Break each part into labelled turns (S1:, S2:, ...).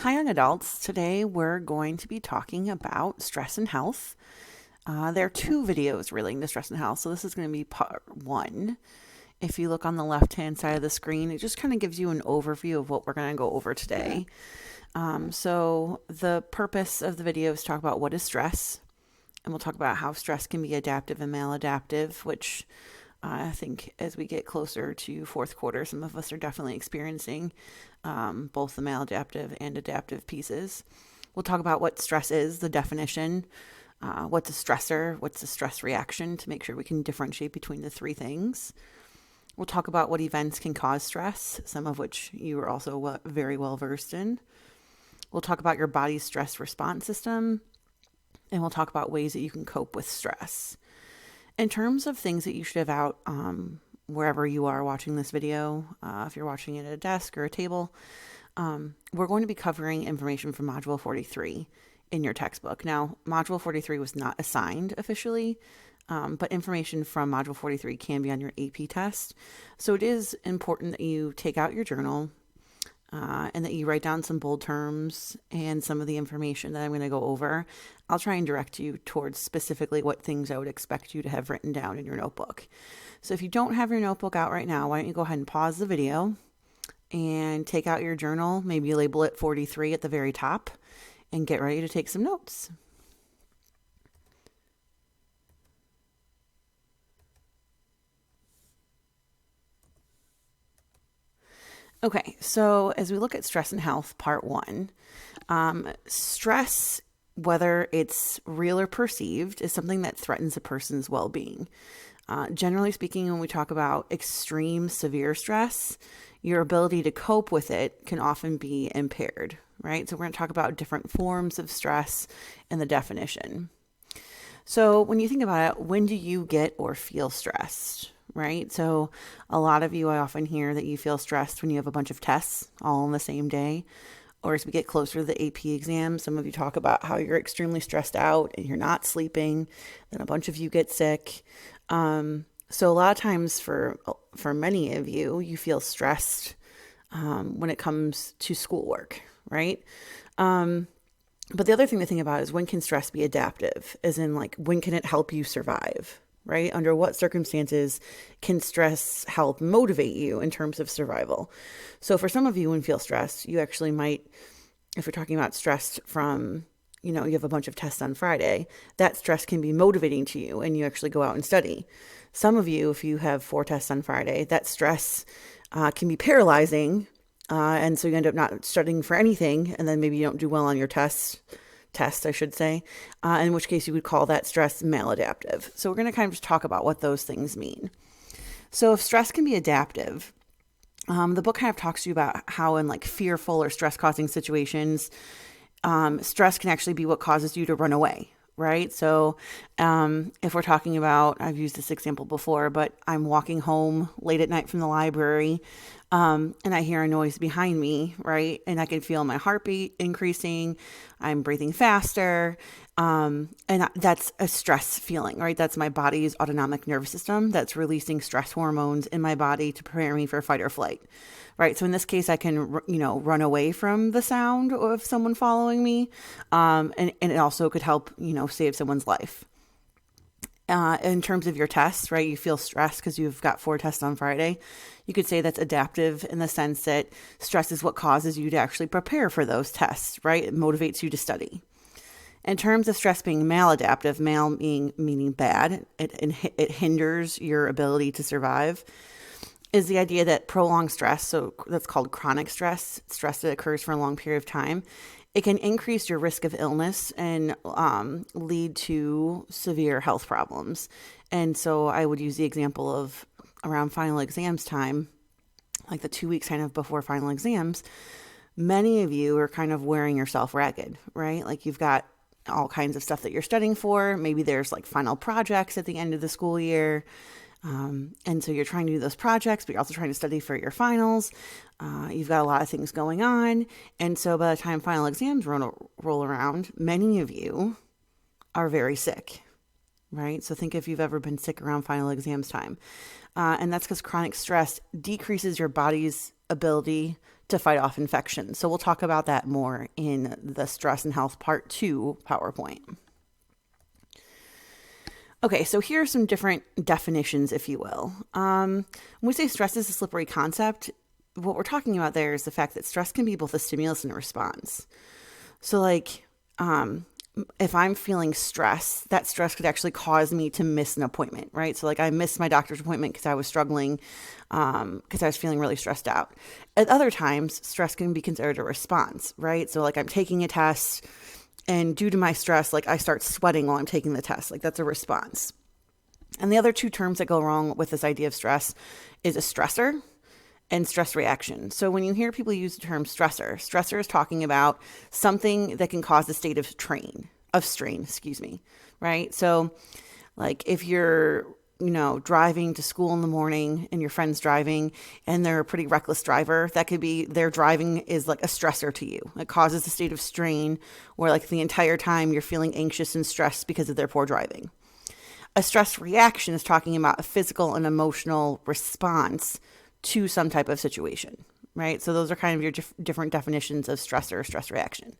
S1: Hi, young adults. Today we're going to be talking about stress and health. There are two videos relating to stress and health, so this is going to be part one. If you look on the left-hand side of the screen, it just kind of gives you an overview of what we're going to go over today. So the purpose of the video is to talk about what is stress, and we'll talk about how stress can be adaptive and maladaptive, which I think as we get closer to fourth quarter, some of us are definitely experiencing both the maladaptive and adaptive pieces. We'll talk about what stress is, the definition, what's a stressor, what's a stress reaction, to make sure we can differentiate between the three things. We'll talk about what events can cause stress, some of which you are also very well versed in. We'll talk about your body's stress response system, and we'll talk about ways that you can cope with stress. In terms of things that you should have out wherever you are watching this video, if you're watching it at a desk or a table, we're going to be covering information from Module 43 in your textbook. Now, Module 43 was not assigned officially, but information from Module 43 can be on your AP test. So it is important that you take out your journal and that you write down some bold terms and some of the information that I'm going to go over. I'll try and direct you towards specifically what things I would expect you to have written down in your notebook. So if you don't have your notebook out right now, why don't you go ahead and pause the video and take out your journal, maybe label it 43 at the very top, and get ready to take some notes. Okay, so as we look at stress and health, part one, stress, whether it's real or perceived, is something that threatens a person's well-being. Generally speaking, when we talk about extreme severe stress, your ability to cope with it can often be impaired, right? So we're going to talk about different forms of stress and the definition. So when you think about it, when do you get or feel stressed? Right? So a lot of you, I often hear that you feel stressed when you have a bunch of tests all on the same day. Or as we get closer to the AP exam, some of you talk about how you're extremely stressed out and you're not sleeping. Then a bunch of you get sick. So a lot of times for many of you, you feel stressed when it comes to schoolwork, right? But the other thing to think about is, when can stress be adaptive? As in, like, when can it help you survive? Right? Under what circumstances can stress help motivate you in terms of survival? So for some of you, when you feel stressed, you actually might, if you're talking about stressed from, you have a bunch of tests on Friday, that stress can be motivating to you and you actually go out and study. Some of you, if you have 4 tests on Friday, that stress can be paralyzing. And so you end up not studying for anything, and then maybe you don't do well on your test, I should say, in which case you would call that stress maladaptive. So we're going to kind of just talk about what those things mean. So if stress can be adaptive, the book kind of talks to you about how in like fearful or stress-causing situations, stress can actually be what causes you to run away, right? So if we're talking about, I've used this example before, but I'm walking home late at night from the library, and I hear a noise behind me, right? And I can feel my heartbeat increasing. I'm breathing faster. And that's a stress feeling, right? That's my body's autonomic nervous system that's releasing stress hormones in my body to prepare me for fight or flight, right? So in this case, I can, run away from the sound of someone following me. And it also could help, save someone's life. In terms of your tests, right, you feel stressed because you've got 4 tests on Friday. You could say that's adaptive in the sense that stress is what causes you to actually prepare for those tests, right? It motivates you to study. In terms of stress being maladaptive, mal meaning bad, it hinders your ability to survive, is the idea that prolonged stress, so that's called chronic stress that occurs for a long period of time, it can increase your risk of illness and lead to severe health problems. And so I would use the example of around final exams time, like the 2 weeks kind of before final exams, many of you are kind of wearing yourself ragged, right? Like you've got all kinds of stuff that you're studying for. Maybe there's like final projects at the end of the school year. And so you're trying to do those projects, but you're also trying to study for your finals. You've got a lot of things going on. And so by the time final exams roll around, many of you are very sick, right? So think if you've ever been sick around final exams time. And that's because chronic stress decreases your body's ability to fight off infection. So we'll talk about that more in the Stress and Health Part 2 PowerPoint. Okay, so here are some different definitions, if you will. When we say stress is a slippery concept, what we're talking about there is the fact that stress can be both a stimulus and a response. So like, if I'm feeling stress, that stress could actually cause me to miss an appointment, right? So like I missed my doctor's appointment because I was struggling, because I was feeling really stressed out. At other times, stress can be considered a response, right? So like I'm taking a test, and due to my stress, like I start sweating while I'm taking the test. Like that's a response. And the other two terms that go wrong with this idea of stress is a stressor and stress reaction. So when you hear people use the term stressor is talking about something that can cause a state of strain, right? So like if you're, driving to school in the morning and your friend's driving and they're a pretty reckless driver, that could be their driving is like a stressor to you. It causes a state of strain where like the entire time you're feeling anxious and stressed because of their poor driving. A stress reaction is talking about a physical and emotional response to some type of situation, right? So those are kind of your different definitions of stressor or stress reaction.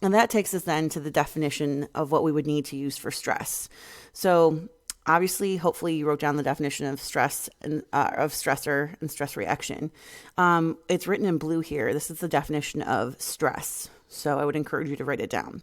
S1: And that takes us then to the definition of what we would need to use for stress. So obviously, hopefully you wrote down the definition of stress and of stressor and stress reaction. It's written in blue here. This is the definition of stress. So I would encourage you to write it down.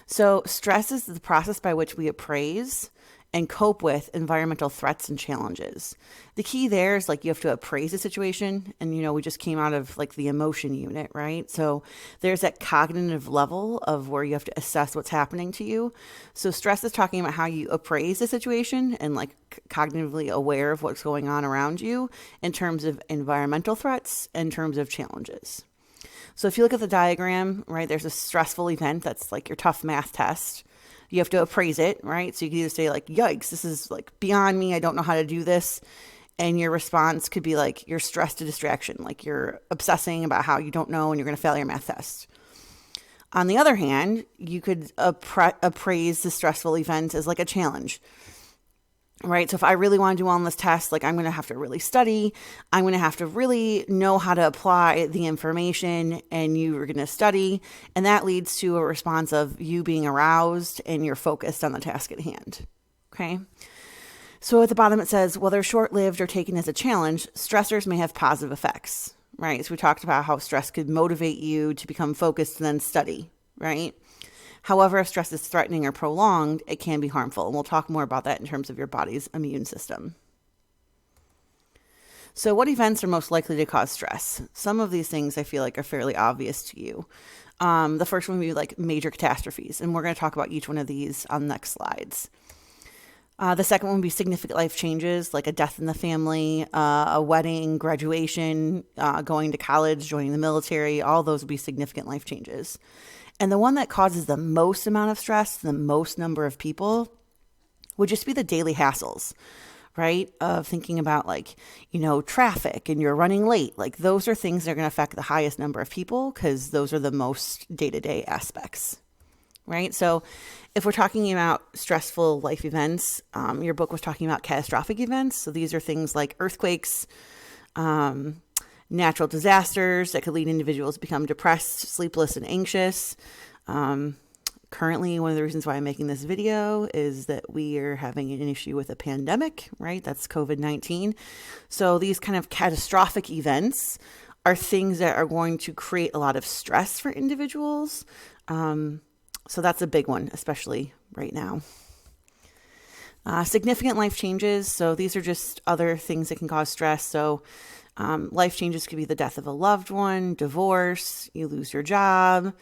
S1: So stress is the process by which we appraise and cope with environmental threats and challenges. The key there is like you have to appraise a situation. And, we just came out of like the emotion unit, right? So there's that cognitive level of where you have to assess what's happening to you. So stress is talking about how you appraise the situation and like cognitively aware of what's going on around you in terms of environmental threats, in terms of challenges. So if you look at the diagram, right, there's a stressful event that's like your tough math test. You have to appraise it, right? So you can either say like, yikes, this is like beyond me. I don't know how to do this. And your response could be like, you're stressed to distraction. Like you're obsessing about how you don't know and you're going to fail your math test. On the other hand, you could appraise the stressful event as like a challenge, right? So if I really want to do well on this test, like I'm going to have to really study. I'm going to have to really know how to apply the information, and you are going to study. And that leads to a response of you being aroused and you're focused on the task at hand. Okay. So at the bottom, it says, whether short-lived or taken as a challenge, stressors may have positive effects, right? So we talked about how stress could motivate you to become focused and then study, right? However, if stress is threatening or prolonged, it can be harmful. And we'll talk more about that in terms of your body's immune system. So what events are most likely to cause stress? Some of these things I feel like are fairly obvious to you. The first one would be like major catastrophes. And we're going to talk about each one of these on the next slides. The second one would be significant life changes, like a death in the family, a wedding, graduation, going to college, joining the military. All those would be significant life changes. And the one that causes the most amount of stress, the most number of people, would just be the daily hassles, right? Of thinking about like, traffic and you're running late. Like those are things that are going to affect the highest number of people because those are the most day-to-day aspects, right? So if we're talking about stressful life events, your book was talking about catastrophic events. So these are things like earthquakes, natural disasters that could lead individuals to become depressed, sleepless, and anxious. Currently, one of the reasons why I'm making this video is that we are having an issue with a pandemic, right? That's COVID-19. So these kind of catastrophic events are things that are going to create a lot of stress for individuals. So that's a big one, especially right now. Significant life changes. So these are just other things that can cause stress. So life changes could be the death of a loved one, divorce, you lose your job.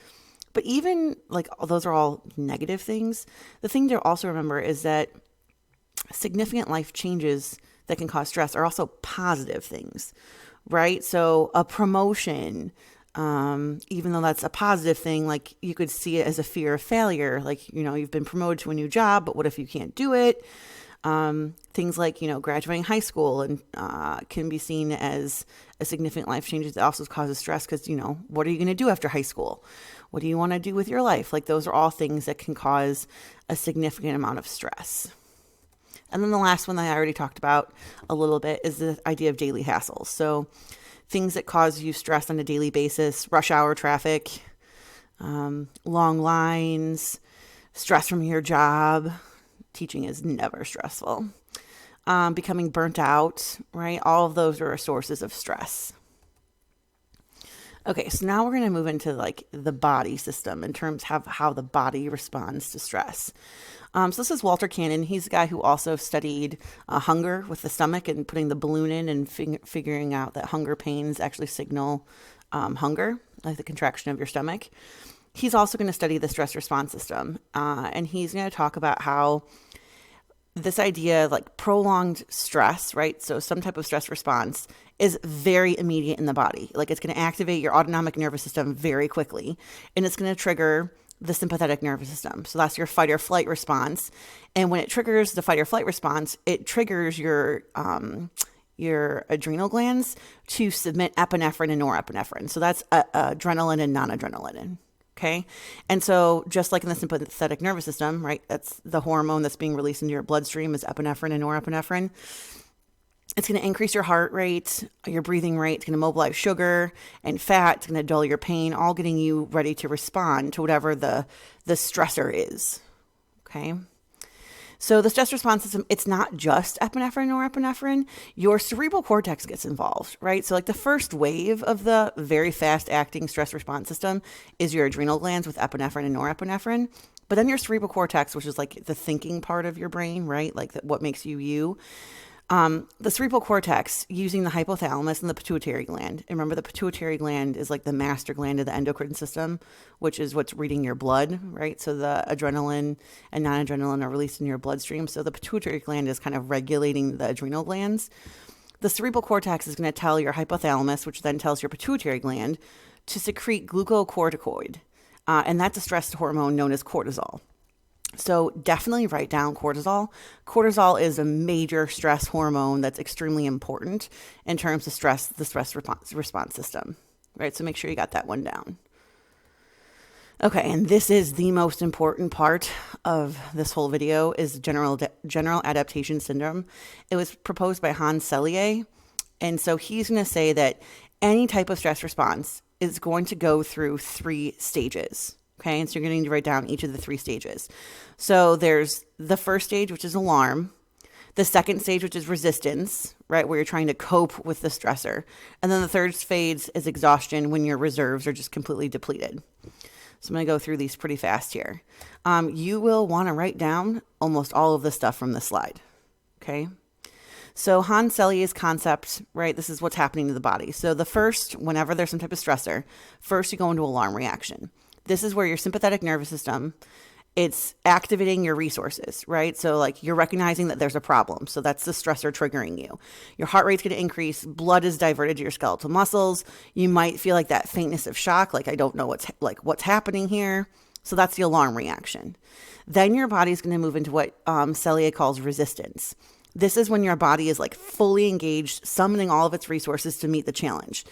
S1: But even like those are all negative things. The thing to also remember is that significant life changes that can cause stress are also positive things, right? So a promotion, even though that's a positive thing, like you could see it as a fear of failure. Like, you've been promoted to a new job, but what if you can't do it? Things like, graduating high school and can be seen as a significant life change that also causes stress because, what are you going to do after high school? What do you want to do with your life? Like those are all things that can cause a significant amount of stress. And then the last one that I already talked about a little bit is the idea of daily hassles. So things that cause you stress on a daily basis: rush hour traffic, long lines, stress from your job. Teaching is never stressful. Becoming burnt out, right? All of those are sources of stress. Okay, so now we're going to move into like the body system in terms of how the body responds to stress. So this is Walter Cannon. He's a guy who also studied hunger with the stomach and putting the balloon in and figuring out that hunger pains actually signal hunger, like the contraction of your stomach. He's also going to study the stress response system, and he's going to talk about how this idea of like prolonged stress, right? So some type of stress response is very immediate in the body. Like it's going to activate your autonomic nervous system very quickly, and it's going to trigger the sympathetic nervous system. So that's your fight or flight response. And when it triggers the fight or flight response, it triggers your adrenal glands to submit epinephrine and norepinephrine. So that's adrenaline and non-adrenaline. Okay. And so just like in the sympathetic nervous system, right, that's the hormone that's being released into your bloodstream is epinephrine and norepinephrine. It's going to increase your heart rate, your breathing rate. It's going to mobilize sugar and fat. It's going to dull your pain, all getting you ready to respond to whatever the stressor is. Okay. So the stress response system, it's not just epinephrine or norepinephrine. Your cerebral cortex gets involved, right? So like the first wave of the very fast acting stress response system is your adrenal glands with epinephrine and norepinephrine. But then your cerebral cortex, which is like the thinking part of your brain, right? Like what makes you you. The cerebral cortex using the hypothalamus and the pituitary gland. And remember, the pituitary gland is like the master gland of the endocrine system, which is what's reading your blood, right? So the adrenaline and non-adrenaline are released in your bloodstream. So the pituitary gland is kind of regulating the adrenal glands. The cerebral cortex is going to tell your hypothalamus, which then tells your pituitary gland, to secrete glucocorticoid. And that's a stress hormone known as cortisol. So definitely write down cortisol. Cortisol is a major stress hormone that's extremely important in terms of stress, the stress response system, right? So make sure you got that one down. Okay, and this is the most important part of this whole video is general adaptation syndrome. It was proposed by Hans Selye. And so he's going to say that any type of stress response is going to go through 3 stages. Okay, and so you're going to need to write down each of the 3 stages. So there's the first stage, which is alarm. The second stage, which is resistance, right, where you're trying to cope with the stressor. And then the third phase is exhaustion, when your reserves are just completely depleted. So I'm going to go through these pretty fast here. You will want to write down almost all of the stuff from this slide. Okay. So Hans Selye's concept, right, this is what's happening to the body. So the first, whenever there's some type of stressor, first you go into alarm reaction. This is where your sympathetic nervous system, it's activating your resources, right? So like you're recognizing that there's a problem. So that's the stressor triggering you. Your heart rate's going to increase. Blood is diverted to your skeletal muscles. You might feel like that faintness of shock. Like, I don't know what's happening here. So that's the alarm reaction. Then your body's going to move into what Selye calls resistance. This is when your body is like fully engaged, summoning all of its resources to meet the challenge.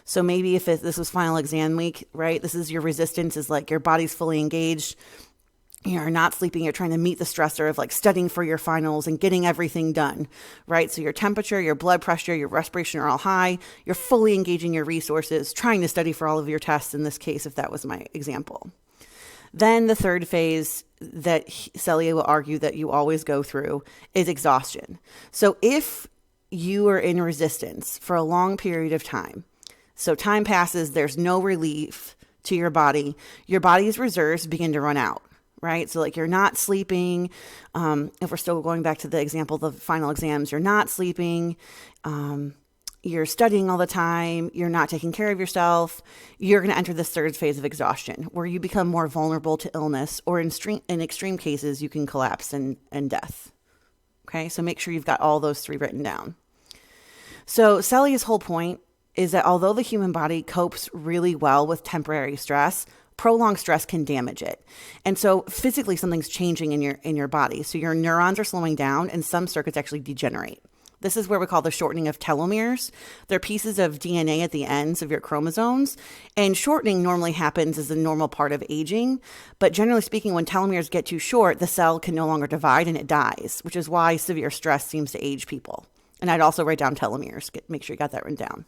S1: So maybe if this was final exam week, right? This is your resistance, is like your body's fully engaged. You're not sleeping. You're trying to meet the stressor of like studying for your finals and getting everything done, right? So your temperature, your blood pressure, your respiration are all high. You're fully engaging your resources, trying to study for all of your tests in this case, if that was my example. Then the third phase that Selye will argue that you always go through is exhaustion. So if you are in resistance for a long period of time, so time passes, there's no relief to your body's reserves begin to run out, right? So like you're not sleeping. If we're still going back to the example of the final exams, you're not sleeping. You're studying all the time. You're not taking care of yourself. You're going to enter this third phase of exhaustion where you become more vulnerable to illness, or in extreme cases, you can collapse and death. Okay, so make sure you've got all those 3 written down. So Selye's whole point is that although the human body copes really well with temporary stress, prolonged stress can damage it. And so physically something's changing in your body. So your neurons are slowing down and some circuits actually degenerate. This is where we call the shortening of telomeres. They're pieces of DNA at the ends of your chromosomes. And shortening normally happens as a normal part of aging. But generally speaking, when telomeres get too short, the cell can no longer divide and it dies, which is why severe stress seems to age people. And I'd also write down telomeres. Make sure you got that written down.